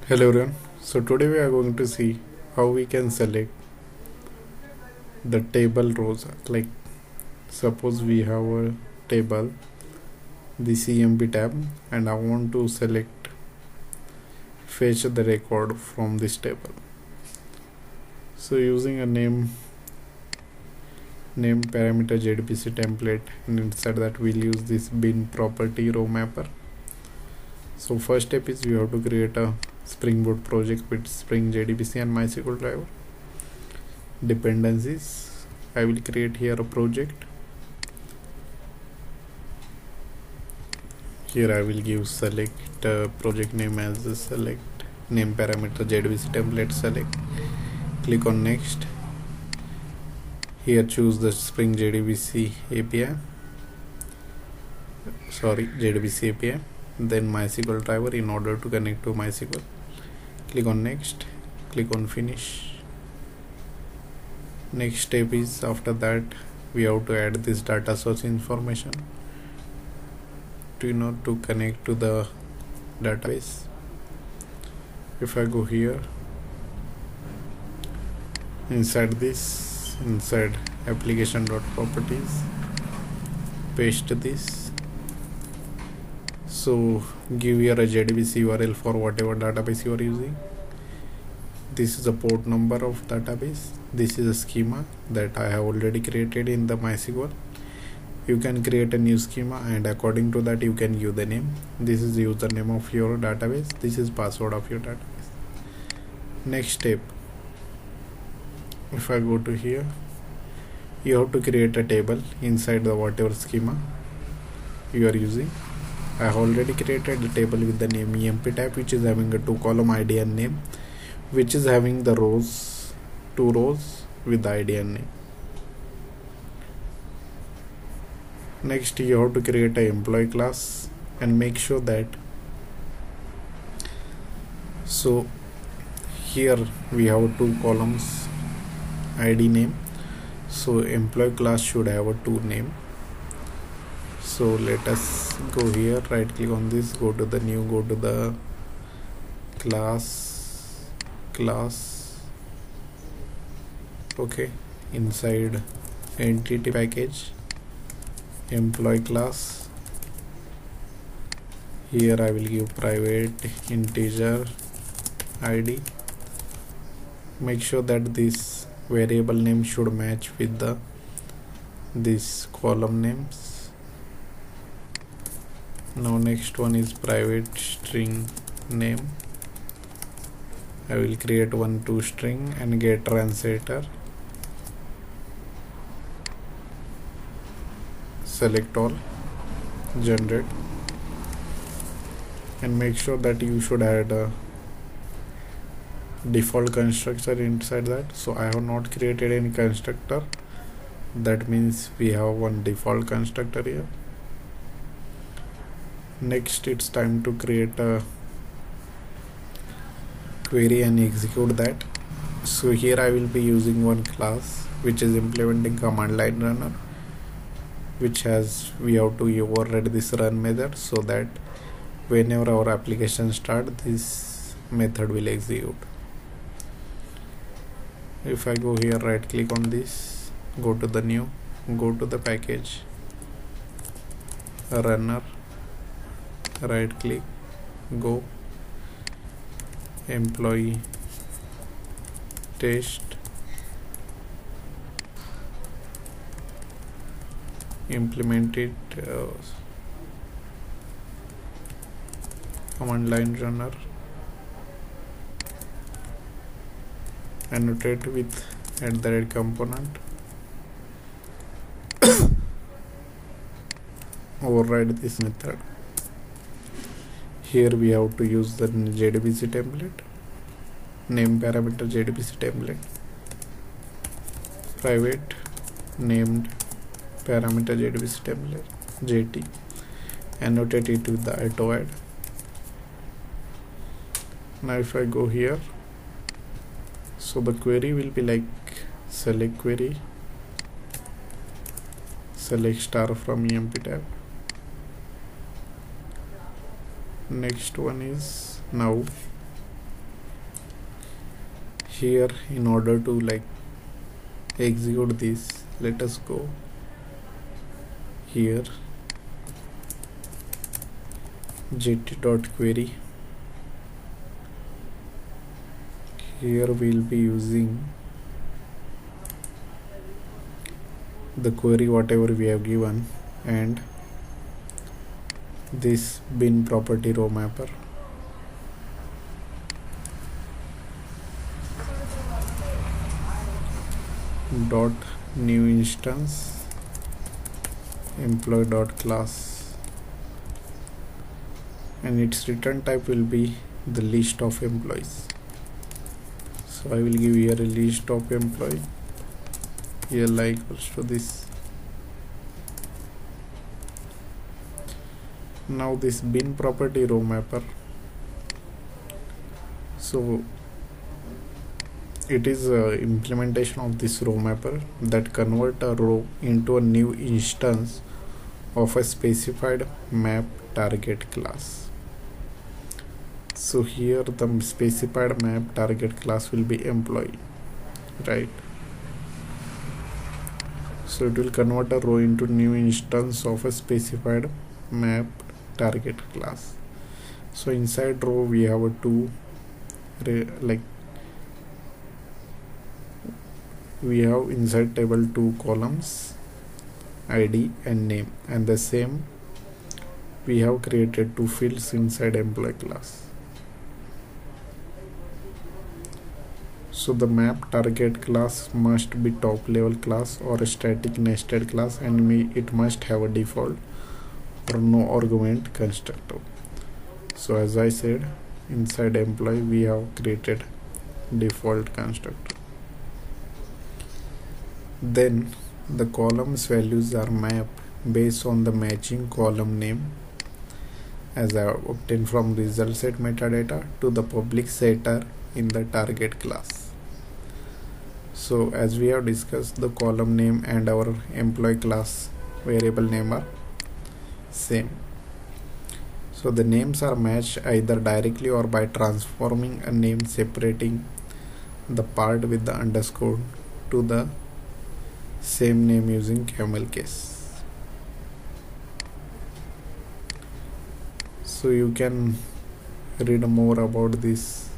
Hello everyone. So today we are going to see how we can select the table rows. Like suppose we have a table, the CMP tab, and I want to select fetch the record from this table. So using a name parameter JDBC template, and inside that we'll use this BeanPropertyRowMapper. So first step is we have to create a Spring Boot project with Spring JDBC and MySQL driver. Dependencies, I will create here a project. Here I will give select project name as a select name parameter JDBC template select. Click on next. Here choose the Spring JDBC API. JDBC API. Then MySQL driver in order to connect to MySQL. Click on next. Click on finish. Next step is after that we have to add this data source information to connect to the database. If I go here inside application.properties, paste this. So give here a JDBC URL for whatever database you are using. This is a port number of database. This is a schema that I have already created in the MySQL. You can create a new schema and according to that you can give the name. This is the username of your database. This is password of your database. Next step, if I go to here, you have to create a table inside the whatever schema you are using. I have already created a table with the name EMP type, which is having a 2-column ID and name, which is having the rows, 2 rows with the ID and name. Next you have to create an employee class and make sure that, so here we have 2 columns ID name, so employee class should have a 2 name. So let us go here, right click on this, go to the new, go to the class, okay, inside entity package, employee class. Here I will give private integer ID. Make sure that this variable name should match with this column names. Now next one is private string name. I will create 1 toString and get translator. Select all, generate, and make sure that you should add a default constructor inside that. So I have not created any constructor. That means we have one default constructor here. Next it's time to create a query and execute that. So here I will be using one class which is implementing command line runner, which has we have to override this run method so that whenever our application start, this method will execute. If I go here, right click on this, go to the new, go to the package, runner, right click, go, employee test, implement it, command line runner, annotate with @component, override this method. Here we have to use the JDBC template, name parameter JDBC template, private named parameter JDBC template JT, annotate it with the @add. Now if I go here, so the query will be like select query, select star from EMP tab. Next one is now Here, in order to execute this, let us go here, gt.query. Here we'll be using the query whatever we have given, and this BeanPropertyRowMapper. Dot new instance employee dot class, and its return type will be the list of employees. So I will give here a list of employee, here equals to this. Now this BeanPropertyRowMapper, so it is a implementation of this row mapper that convert a row into a new instance of a specified map target class. So here the specified map target class will be employee, right? So it will convert a row into new instance of a specified map target class. So inside row we have a we have inside table two columns, ID and name, and the same we have created two fields inside employee class. So the map target class must be top level class or a static nested class, and it must have a default or no argument constructor. So as I said, inside employee we have created default constructor. Then the columns values are mapped based on the matching column name as I have obtained from result set metadata to the public setter in the target class. So as we have discussed, the column name and our employee class variable name are same. So the names are matched either directly or by transforming a name separating the part with the underscore to the same name using camel case. So you can read more about this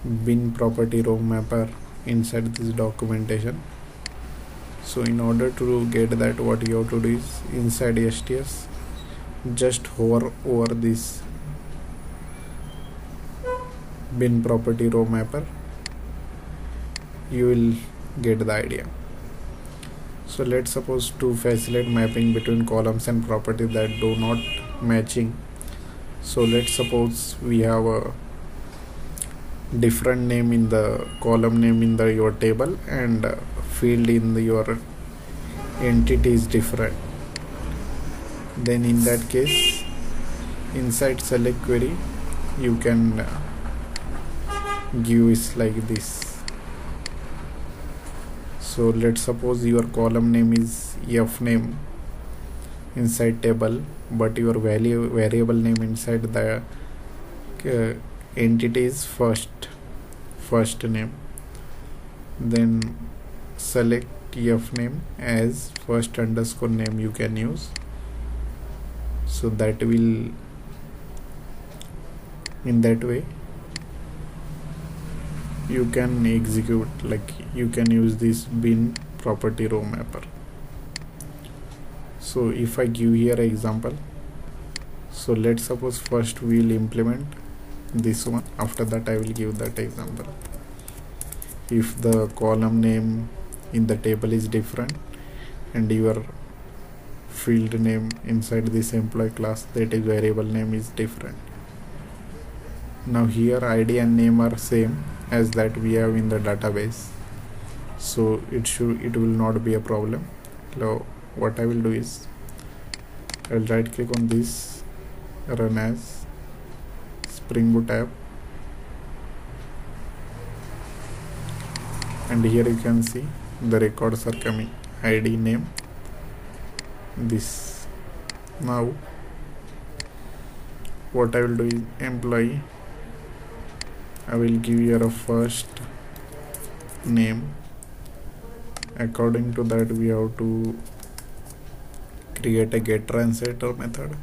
BeanPropertyRowMapper inside this documentation. So in order to get that, what you have to do is inside STS just hover over this BeanPropertyRowMapper, you will get the idea. So let's suppose to facilitate mapping between columns and properties that do not matching. So let's suppose we have a different name in the column name in your table, and field in your entity is different. Then in that case, inside select query you can give is like this. So let's suppose your column name is f name inside table, but your variable name inside the entity is first name. Then select f name as first underscore name you can use. So that will, in that way you can execute, you can use this BeanPropertyRowMapper. So if I give here an example, so let's suppose first we will implement this one, after that I will give that example. If the column name in the table is different and your field name inside this employee class, that is variable name, is different. Now here ID and name are same as that we have in the database, so it will not be a problem. Now what I will do is I will right click on this, run as Spring Boot app, and here you can see the records are coming, ID, name, this. Now what I will do is employee, I will give here a first name. According to that, we have to create a getTranslator method.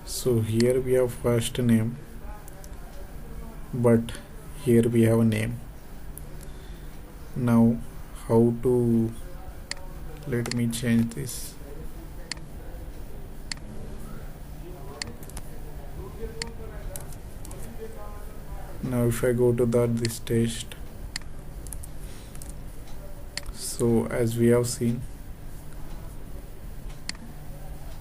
So here we have first name, but here we have a name. Now how to, let me change this. Now if I go to this test, so as we have seen,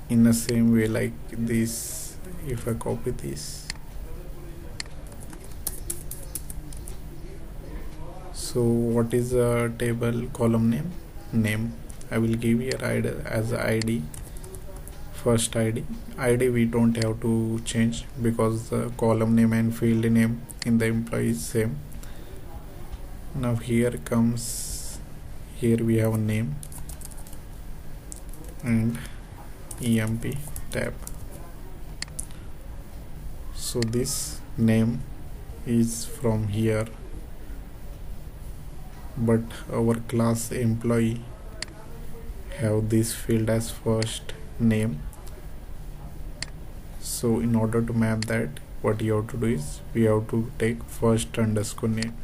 in the same way like this, if I copy this, so what is the table column name? I will give here ID as ID, first ID we don't have to change because the column name and field name in the employee is same. Now here we have a name and emp tab. So this name is from here, but our class employee have this field as first name. So in order to map that, what you have to do is we have to take first underscore name.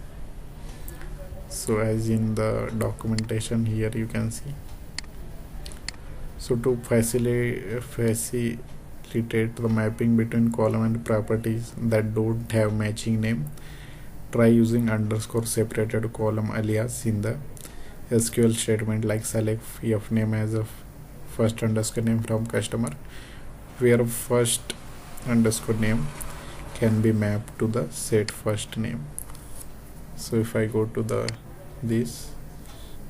So as in the documentation here you can see. So to facilitate the mapping between column and properties that don't have matching name, try using underscore separated column alias in the SQL statement, like select f name as a first underscore name from customer, where first underscore name can be mapped to the set first name. So if I go to this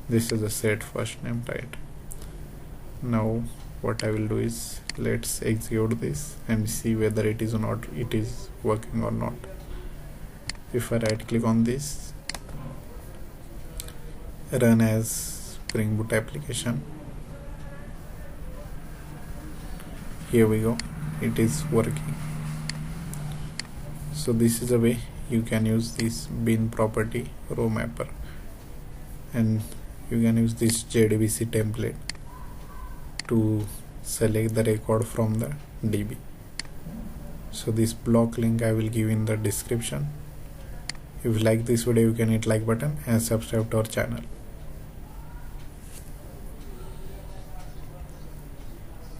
is the set first name, right? Now what I will do is, let's execute this and see whether it is working or not. If I right click on this, run as Spring Boot application, here we go, it is working. So this is a way you can use this BeanPropertyRowMapper, and you can use this JDBC template to select the record from the DB. So this block link I will give in the description. If you like this video, you can hit like button and subscribe to our channel.